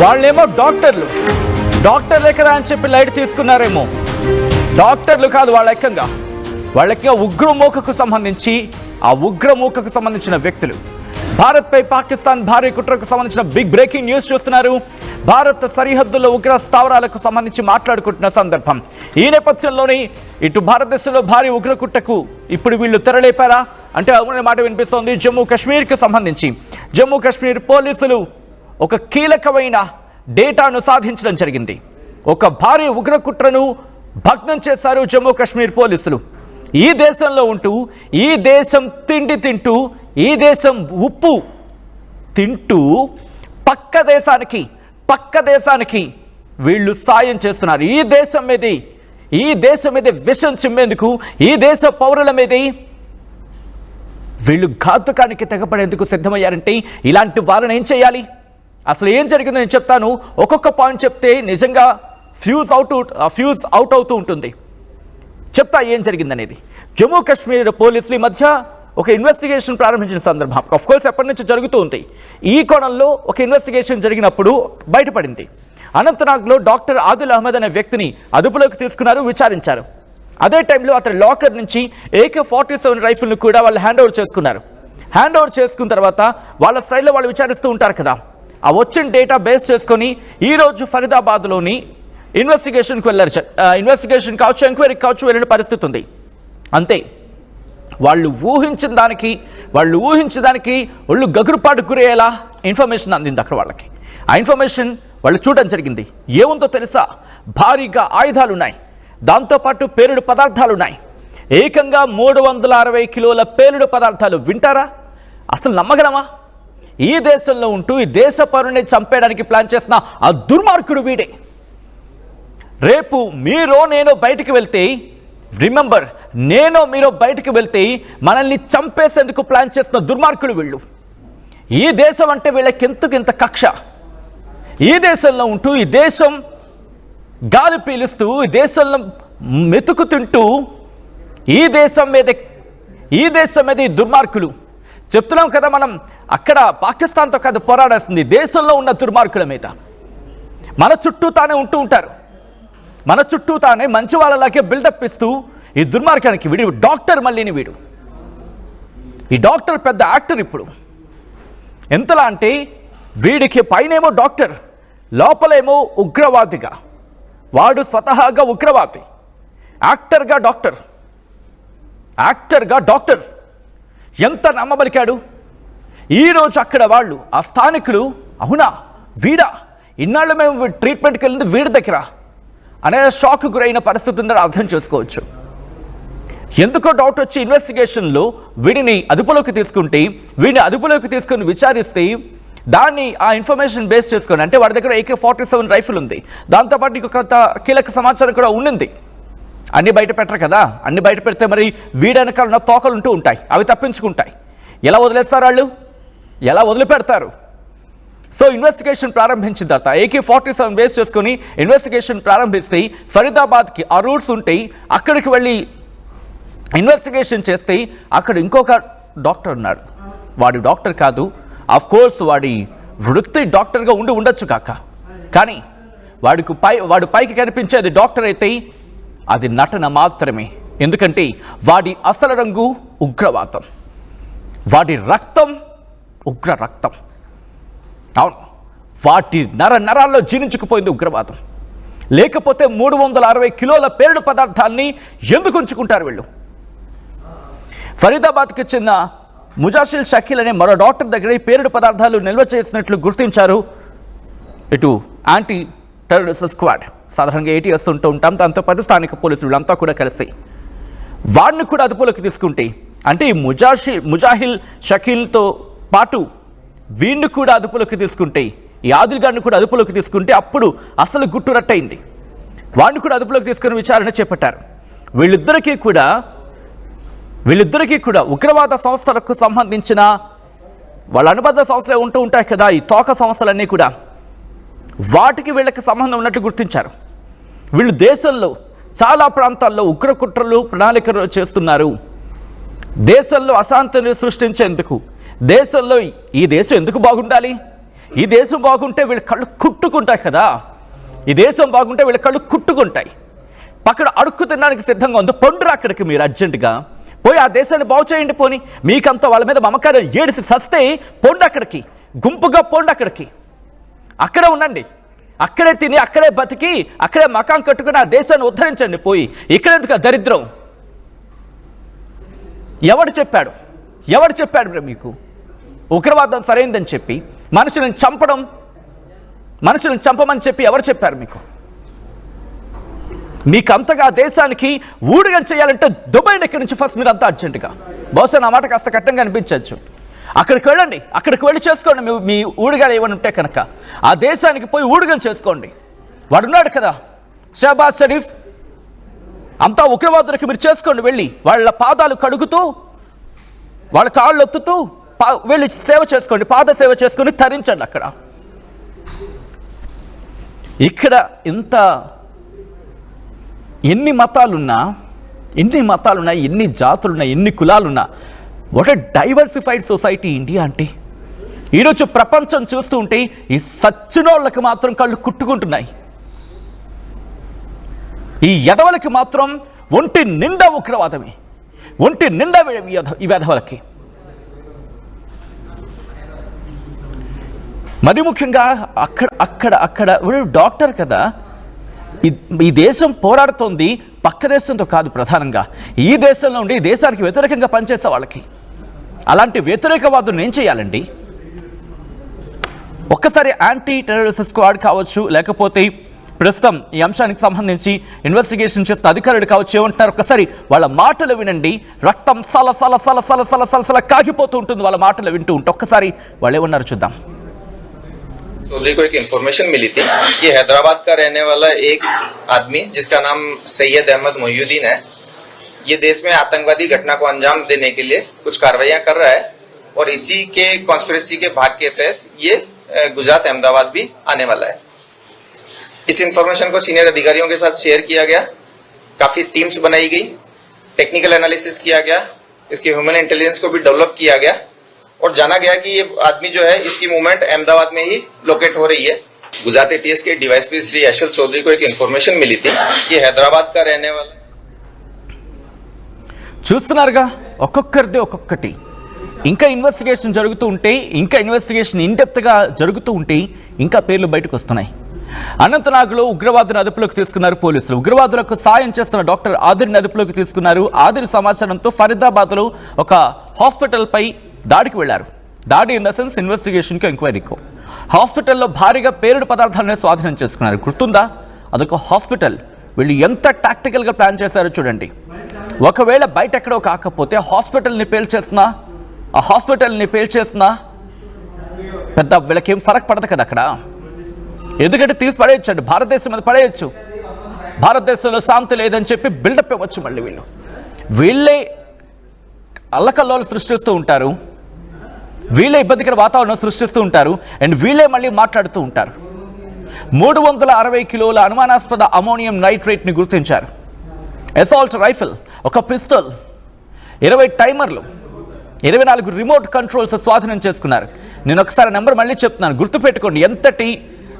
వాళ్ళేమో డాక్టర్లే కదా అని చెప్పి లైట్ తీసుకున్నారేమో. డాక్టర్లు కాదు, వాళ్ళ ఉగ్రమూకకు సంబంధించి ఆ ఉగ్రమూకకు సంబంధించిన వ్యక్తులు. భారత్పై పాకిస్తాన్ భారీ కుట్రకు సంబంధించిన బిగ్ బ్రేకింగ్ న్యూస్ చూస్తున్నారు. భారత్ సరిహద్దుల్లో ఉగ్ర స్థావరాలకు సంబంధించి మాట్లాడుకుంటున్న సందర్భం. ఈ నేపథ్యంలోనే ఇటు భారతదేశంలో భారీ ఉగ్ర కుట్రకు ఇప్పుడు వీళ్ళు తెరలేపారా అంటే అవుననే మాట వినిపిస్తోంది. జమ్మూ కాశ్మీర్కి సంబంధించి జమ్మూ కాశ్మీర్ పోలీసులు ఒక కీలకమైన డేటాను సాధించడం జరిగింది. ఒక భారీ ఉగ్ర కుట్రను భగ్నం చేశారు జమ్మూ కాశ్మీర్ పోలీసులు. ఈ దేశంలో ఉంటూ, ఈ దేశం తిండి తింటూ, ఈ దేశం ఉప్పు తింటూ పక్క దేశానికి వీళ్ళు సాయం చేస్తున్నారు. ఈ దేశం మీద విషం చిమ్మేందుకు, ఈ దేశ పౌరుల మీద వీళ్ళు ఘాతుకానికి తెగపడేందుకు సిద్ధమయ్యారంటే ఇలాంటి వాళ్ళని ఏం చేయాలి? అసలు ఏం జరిగిందో నేను చెప్తాను. ఒక్కొక్క పాయింట్ చెప్తే నిజంగా ఫ్యూజ్ అవుట్ అవుతూ ఉంటుంది. చెప్తా ఏం జరిగిందనేది. జమ్మూ కాశ్మీర్ పోలీసులు ఈ మధ్య ఒక ఇన్వెస్టిగేషన్ ప్రారంభించిన సందర్భం అఫ్కోర్స్ ఎప్పటి నుంచి జరుగుతూ ఉంటాయి. ఈ కోణంలో ఒక ఇన్వెస్టిగేషన్ జరిగినప్పుడు బయటపడింది. అనంతనాగ్లో డాక్టర్ ఆదిల్ అహ్మద్ అనే వ్యక్తిని అదుపులోకి తీసుకున్నారు, విచారించారు. అదే టైంలో అతని లాకర్ నుంచి AK-47 రైఫిల్ను కూడా వాళ్ళు హ్యాండ్ ఓవర్ చేసుకున్నారు. హ్యాండ్ ఓవర్ చేసుకున్న తర్వాత వాళ్ళ స్టైల్లో వాళ్ళు విచారిస్తూ ఉంటారు కదా, ఆ వచ్చిన డేటా బేస్ చేసుకొని ఈరోజు ఫరీదాబాద్లోని ఇన్వెస్టిగేషన్కి వెళ్ళారు. ఇన్వెస్టిగేషన్ కావచ్చు, ఎంక్వైరీకి కావచ్చు వెళ్ళిన పరిస్థితి ఉంది. అంతే, వాళ్ళు ఊహించిన దానికి ఒళ్ళు గగురుపాటు గురయ్యేలా ఇన్ఫర్మేషన్ అందింది అక్కడ వాళ్ళకి. ఆ ఇన్ఫర్మేషన్ వాళ్ళు చూడడం జరిగింది. ఏముందో తెలుసా? భారీగా ఆయుధాలున్నాయి, దాంతోపాటు పేలుడు పదార్థాలున్నాయి. ఏకంగా 360 కిలోల పేలుడు పదార్థాలు. వింటారా? అసలు నమ్మగలమా? ఈ దేశంలో ఉంటూ ఈ దేశ పౌరుని చంపేయడానికి ప్లాన్ చేసిన ఆ దుర్మార్గుడు వీడే. రేపు నేను బయటికి వెళ్తే, రిమెంబర్, మీరు బయటికి వెళ్తే మనల్ని చంపేసేందుకు ప్లాన్ చేసిన దుర్మార్గులు వీళ్ళు. ఈ దేశం అంటే వీళ్ళకి ఎంతకింత కక్ష. ఈ దేశంలో ఉంటూ, ఈ దేశం గాలి పీలుస్తూ, ఈ దేశంలో మెతుకు తింటూ, ఈ దేశం మీద ఈ దుర్మార్గులు. చెప్తున్నాం కదా మనం, అక్కడ పాకిస్తాన్తో కాదు పోరాడాల్సింది, దేశంలో ఉన్న దుర్మార్గుల మీద. మన చుట్టూ తానే ఉంటూ ఉంటారు, మన చుట్టూ తానే మంచి వాళ్ళలాగే బిల్డప్ ఇస్తూ ఈ దుర్మార్గానికి. వీడు డాక్టర్, మళ్ళీని వీడు ఈ డాక్టర్ పెద్ద యాక్టర్. ఇప్పుడు ఎంతలా అంటే వీడికి పైనేమో డాక్టర్, లోపలేమో ఉగ్రవాదిగా. వాడు స్వతహాగా ఉగ్రవాది, యాక్టర్గా డాక్టర్. ఎంత నమ్మబలికాడు. ఈరోజు అక్కడ వాళ్ళు, ఆ స్థానికులు, అవునా వీడా, ఇన్నాళ్ళు మేము ట్రీట్మెంట్కి వెళ్ళింది వీడి దగ్గర అనే షాక్ గురైన పరిస్థితి ఉందని అర్థం చేసుకోవచ్చు. ఎందుకో డౌట్ వచ్చి ఇన్వెస్టిగేషన్లో వీడిని అదుపులోకి తీసుకుని విచారిస్తే దాన్ని ఆ ఇన్ఫర్మేషన్ బేస్ చేసుకొని, అంటే వాడి దగ్గర AK-47 రైఫిల్ ఉంది, దాంతోపాటు ఇంకొక కీలక సమాచారం కూడా ఉండింది. అన్ని బయట పెట్టరు కదా, అన్ని బయట పెడితే మరి వీడెనకాల ఉన్న తోకలు ఉంటూ ఉంటాయి, అవి తప్పించుకుంటాయి. ఎలా వదిలేస్తారు వాళ్ళు? ఎలా వదిలిపెడతారు? సో ఇన్వెస్టిగేషన్ ప్రారంభించిన తర్వాత AK-47 బేస్ చేసుకొని ఇన్వెస్టిగేషన్ ప్రారంభిస్తే ఫరీదాబాద్కి ఆ రూట్స్ ఉంటాయి. అక్కడికి వెళ్ళి ఇన్వెస్టిగేషన్ చేస్తే అక్కడ ఇంకొక డాక్టర్ ఉన్నాడు. వాడి డాక్టర్ కాదు, కోర్స్ వాడి వృత్తి డాక్టర్గా ఉండొచ్చు కాక, కానీ వాడు పైకి కనిపించేది డాక్టర్ అయితే అది నటన మాత్రమే. ఎందుకంటే వాడి అసలు రంగు ఉగ్రవాదం, వాడి రక్తం ఉగ్ర రక్తం. అవును, వాటి నరాల్లో జీర్ణించుకుపోయింది ఉగ్రవాదం. లేకపోతే 360 కిలోల పేలుడు పదార్థాన్ని ఎందుకు ఉంచుకుంటారు వీళ్ళు? ఫరీదాబాద్కి చెందిన ముజాషిల్ షకీల్ అనే మరో డాక్టర్ దగ్గర ఈ పేలుడు పదార్థాలు నిల్వ చేసినట్లు గుర్తించారు ఇటు యాంటీ టెర్రరిస్ట్ స్క్వాడ్. సాధారణంగా ATS ఉంటూ ఉంటాం, దాంతోపాటు స్థానిక పోలీసులు అంతా కూడా కలిసి వాడిని కూడా అదుపులోకి తీసుకుంటే, అంటే ఈ ముజాహిల్ షకీల్తో పాటు వీడిని కూడా అదుపులోకి తీసుకుంటే, ఈ ఆదిల్ గారిని కూడా అదుపులోకి తీసుకుంటే అప్పుడు అసలు గుట్టు రట్టయింది. వాడిని కూడా అదుపులోకి తీసుకుని విచారణ చేపట్టారు. వీళ్ళిద్దరికీ కూడా ఉగ్రవాద సంస్థలకు సంబంధించిన వాళ్ళ అనుబంధ సంస్థలే ఉంటూ ఉంటాయి కదా, ఈ తోక సంస్థలన్నీ కూడా వాటికి వీళ్ళకి సంబంధం ఉన్నట్లు గుర్తించారు. వీళ్ళు దేశంలో చాలా ప్రాంతాల్లో ఉగ్ర కుట్రలు ప్రణాళికలు చేస్తున్నారు. దేశంలో అశాంతిని సృష్టించేందుకు, దేశంలో ఈ దేశం ఎందుకు బాగుండాలి, ఈ దేశం బాగుంటే వీళ్ళ కళ్ళు కుట్టుకుంటాయి కదా, ఈ దేశం బాగుంటే వీళ్ళ కళ్ళు కుట్టుకుంటాయి. పక్కన అడుక్కు తినడానికి సిద్ధంగా ఉంది, పొండ్రు అక్కడికి మీరు అర్జెంటుగా పోయి ఆ దేశాన్ని బాగు చేయండి. పోని మీకంతా వాళ్ళ మీద మమకారం ఏడిసి సస్తే పొండు అక్కడికి, గుంపుగా పొండు అక్కడికి, అక్కడే ఉండండి, అక్కడే తిని అక్కడే బతికి అక్కడే మకాం కట్టుకుని ఆ దేశాన్ని ఉద్ధరించండి. పోయి ఇక్కడెందుకు దరిద్రం? ఎవడు చెప్పాడు మీకు ఉగ్రవాదం సరైందని చెప్పి? మనుషులను చంపమని చెప్పి ఎవరు చెప్పారు మీకు? మీకు అంతగా దేశానికి ఊడిగం చేయాలంటే దుబాయ్ దగ్గర నుంచి ఫస్ట్ మీరు అంతా అర్జెంటుగా, బహుశా నా మాట కాస్త కట్టంగా అనిపించవచ్చు, అక్కడికి వెళ్ళండి, అక్కడికి వెళ్ళి చేసుకోండి. మీ ఊడిగాలు ఏమైనా ఉంటే కనుక ఆ దేశానికి పోయి ఊడిగం చేసుకోండి. వాడున్నాడు కదా షహబాజ్ షరీఫ్, అంతా ఉగ్రవాదులకి మీరు చేసుకోండి. వెళ్ళి వాళ్ళ పాదాలు కడుగుతూ వాళ్ళ కాళ్ళు ఒత్తుతూ వెళ్ళి సేవ చేసుకోండి, పాద సేవ చేసుకొని తరించండి. అక్కడ ఇక్కడ ఇంత ఎన్ని మతాలున్నా, ఎన్ని జాతులున్నా, ఎన్ని కులాలున్నా, what a diversified society India అంటే. ఈరోజు ప్రపంచం చూస్తూ ఉంటే ఈ సచ్చినోళ్ళకి మాత్రం కళ్ళు కుట్టుకుంటున్నాయి, ఈ ఎదవలకి మాత్రం ఒంటి నిండా ఉగ్రవాదమే, ఒంటి నిండా ఈ వెధవలకి. మరి ముఖ్యంగా అక్కడ డాక్టర్ కదా, ఈ దేశం పోరాడుతోంది పక్క దేశంతో కాదు, ప్రధానంగా ఈ దేశంలో ఉండి ఈ దేశానికి వ్యతిరేకంగా పనిచేసే వాళ్ళకి. అలాంటి వ్యతిరేకవాదులను ఏం చేయాలండి? ఒక్కసారి యాంటీ టెర్రరిస్ట్ స్క్వాడ్ కావచ్చు, లేకపోతే ప్రస్తుతం ఈ అంశానికి సంబంధించి ఇన్వెస్టిగేషన్ చేస్తున్న అధికారులు కావచ్చు, ఏమంటున్నారు ఒక్కసారి వాళ్ళ మాటలు వినండి. రక్తం సల సల సల సల సల సల సల కాగిపోతూ ఉంటుంది వాళ్ళ మాటలు వింటూ ఉంటే. ఒక్కసారి వాళ్ళు ఏమన్నారు చూద్దాం. चौधरी को एक इन्फॉर्मेशन मिली थी कि हैदराबाद का रहने वाला एक आदमी जिसका नाम सैयद अहमद मोहिउद्दीन है, ये देश में आतंकवादी घटना को अंजाम देने के लिए कुछ कार्रवाइयां कर रहा है और इसी के कॉन्स्पिरेसी के भाग के तहत ये गुजरात अहमदाबाद भी आने वाला है। इस इन्फॉर्मेशन को सीनियर अधिकारियों के साथ शेयर किया गया, काफी टीम्स बनाई गई, टेक्निकल एनालिसिस किया गया, इसके ह्यूमन इंटेलिजेंस को भी डेवलप किया गया और जाना गया कि ये आदमी जो है इसकी मूवमेंट अहमदाबाद में ही लोकेट हो रही है। गुजरात एटीएस के डीवाईएसपी श्री यशवंत चौधरी को एक इन्फॉर्मेशन मिली थी कि हैदराबाद का रहने वाला। చూస్తున్నారుగా ఒక్కొక్కరిది ఒక్కొక్కటి. ఇంకా ఇన్వెస్టిగేషన్ జరుగుతూ ఉంటే, ఇంకా ఇన్వెస్టిగేషన్ ఇన్డెప్త్గా జరుగుతూ ఉంటే ఇంకా పేర్లు బయటకు వస్తున్నాయి. అనంతనాగ్లో ఉగ్రవాదులను అదుపులోకి తీసుకున్నారు పోలీసులు. ఉగ్రవాదులకు సాయం చేస్తున్న డాక్టర్ ఆదిర్ని అదుపులోకి తీసుకున్నారు. ఆదిర్ సమాచారంతో ఫరీదాబాద్లో ఒక హాస్పిటల్పై దాడికి వెళ్లారు. దాడి ఇన్ ద సెన్స్ ఇన్వెస్టిగేషన్కి, ఎంక్వైరీకు. హాస్పిటల్లో భారీగా పేలుడు పదార్థాలను స్వాధీనం చేసుకున్నారు. గుర్తుందా? అదొక హాస్పిటల్. వీళ్ళు ఎంత టాక్టికల్గా ప్లాన్ చేశారో చూడండి. ఒకవేళ బయట ఎక్కడో కాకపోతే హాస్పిటల్ని పేల్చేసినా పెద్ద వీళ్ళకేం ఫరక్ పడదు కదా అక్కడ. ఎందుకంటే తీసి పడేయచ్చు అండి, భారతదేశం మీద పడేయచ్చు. భారతదేశంలో శాంతి లేదని చెప్పి బిల్డప్ ఇవ్వచ్చు. మళ్ళీ వీళ్ళే అల్లకల్లోలు సృష్టిస్తూ ఉంటారు, వీళ్ళే ఇబ్బందికర వాతావరణం సృష్టిస్తూ ఉంటారు, అండ్ వీళ్ళే మళ్ళీ మాట్లాడుతూ ఉంటారు. 360 కిలోల అనుమానాస్పద అమోనియం నైట్రేట్ని గుర్తించారు. అసాల్ట్ రైఫిల్, ఒక పిస్టల్, 20 టైమర్లు, 24 రిమోట్ కంట్రోల్స్ స్వాధీనం చేసుకున్నారు. నేను ఒకసారి నెంబర్ మళ్ళీ చెప్తున్నాను, గుర్తుపెట్టుకోండి. ఎంతటి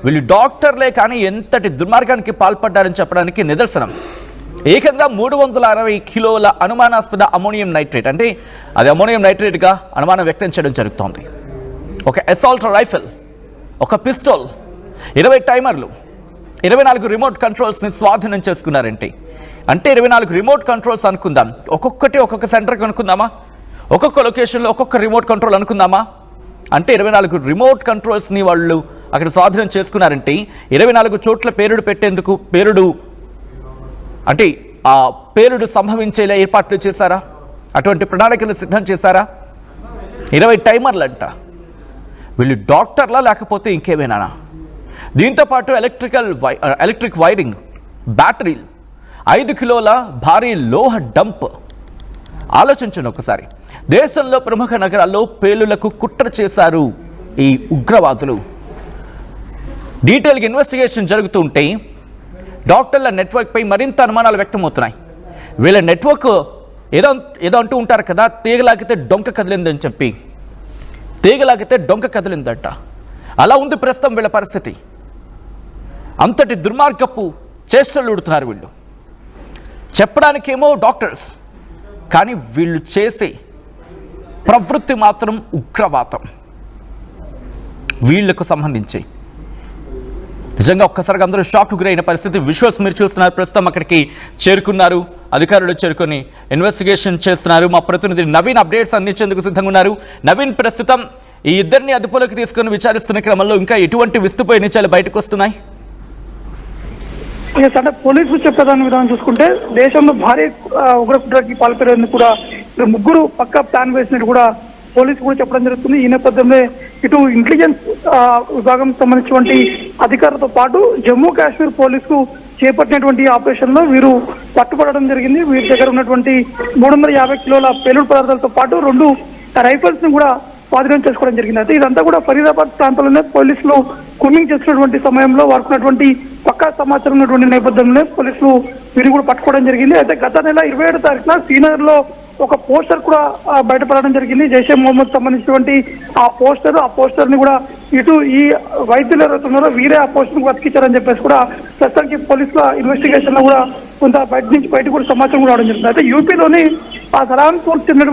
వీళ్ళు డాక్టర్లే కానీ ఎంతటి దుర్మార్గానికి పాల్పడ్డారని చెప్పడానికి నిదర్శనం. ఏకంగా 360 కిలోల అనుమానాస్పద అమోనియం నైట్రేట్, అంటే అది అమోనియం నైట్రేట్గా అనుమానం వ్యక్తం చేయడం జరుగుతోంది. ఒక అసాల్ట్ రైఫిల్, ఒక పిస్టల్, 20 టైమర్లు, 24 రిమోట్ కంట్రోల్స్ని స్వాధీనం చేసుకున్నారంటే, అంటే 24 రిమోట్ కంట్రోల్స్ అనుకుందాం. ఒక్కొక్క సెంటర్కి అనుకుందామా? ఒక్కొక్క లొకేషన్లో ఒక్కొక్క రిమోట్ కంట్రోల్ అనుకుందామా? అంటే 24 రిమోట్ కంట్రోల్స్ని వాళ్ళు అక్కడ స్వాధీనం చేసుకున్నారంటే 24 చోట్ల పేలుడు పెట్టేందుకు, అంటే ఆ పేలుడు సంభవించేలా ఏర్పాట్లు చేశారా? అటువంటి ప్రణాళికలు సిద్ధం చేశారా? 20 టైమర్లు అంట. వీళ్ళు డాక్టర్లా లేకపోతే ఇంకేమైనా? దీంతోపాటు ఎలక్ట్రిక్ వైరింగ్, బ్యాటరీలు, 5 కిలోల భారీ లోహ డంప్. ఆలోచించండి ఒకసారి. దేశంలో ప్రముఖ నగరాల్లో పేలులకు కుట్ర చేశారు ఈ ఉగ్రవాదులు. డీటెయిల్గా ఇన్వెస్టిగేషన్ జరుగుతూ ఉంటే డాక్టర్ల నెట్వర్క్పై మరింత అనుమానాలు వ్యక్తమవుతున్నాయి. వీళ్ళ నెట్వర్క్ ఏదో అంటూ ఉంటారు కదా, తీగలాగితే డొంక కదిలిందని చెప్పి. తీగలాగితే డొంక కదిలిందట. అలా ఉంది ప్రస్తుతం వీళ్ళ పరిస్థితి. అంతటి దుర్మార్గపు చేష్టలు ఉడుతున్నారు వీళ్ళు. చెప్పడానికేమో డాక్టర్స్, కానీ వీళ్ళు చేసే ప్రవృత్తి మాత్రం ఉగ్రవాదం. వీళ్లకు సంబంధించి నిజంగా ఒక్కసారిగా అందరూ షాక్ గురైన పరిస్థితి. విజువల్స్ మీరు చూస్తున్నారు. ప్రస్తుతం అక్కడికి చేరుకున్నారు అధికారులు, చేరుకొని ఇన్వెస్టిగేషన్ చేస్తున్నారు. మా ప్రతినిధి నవీన్ అప్డేట్స్ అందించేందుకు సిద్ధంగా ఉన్నారు. నవీన్, ప్రస్తుతం ఈ ఇద్దరిని అదుపులోకి తీసుకొని విచారిస్తున్న క్రమంలో ఇంకా ఎటువంటి విస్తుపోయే నిజాలు బయటకు వస్తున్నాయి? అంటే పోలీసులు చెప్పేదాని విధానం చూసుకుంటే దేశంలో భారీ ఉగ్రకుట్రకి పాల్పడేందుకు కూడా ముగ్గురు పక్క ప్లాన్ వేసినట్టు కూడా పోలీసు కూడా చెప్పడం జరుగుతుంది. ఈ నేపథ్యంలో ఇటు ఇంటెలిజెన్స్ విభాగం సంబంధించినటువంటి అధికారులతో పాటు జమ్మూ కాశ్మీర్ పోలీసుకు చేపట్టినటువంటి ఆపరేషన్ లో వీరు పట్టుబడడం జరిగింది. వీరి దగ్గర ఉన్నటువంటి 350 కిలోల పేలుడు పదార్థాలతో పాటు 2 రైఫల్స్ ని కూడా స్వాధీనం చేసుకోవడం జరిగింది. అయితే ఇదంతా కూడా ఫరీదాబాద్ ప్రాంతంలోనే పోలీసులు కూమింగ్ చేస్తున్నటువంటి సమయంలో వాడుకున్నటువంటి పక్కా సమాచారం ఉన్నటువంటి నేపథ్యంలో పోలీసులు వీరిని కూడా పట్టుకోవడం జరిగింది. అయితే గత నెల 27వ తారీఖున శ్రీనగర్ లో ఒక పోస్టర్ కూడా బయటపడడం జరిగింది. జైషే మొహమ్మద్ సంబంధించినటువంటి ఆ పోస్టర్ ని కూడా ఇటు ఈ వైద్యులు ఎవరుతున్నారో వీరే ఆ పోస్టర్ ని బతికించారని చెప్పేసి కూడా ప్రస్తుతానికి పోలీసుల ఇన్వెస్టిగేషన్ లో కూడా కొంత బయట కూడా సమాచారం కూడా రావడం జరిగింది. అయితే యూపీలోని ఆ సలాంపూర్ చెందిన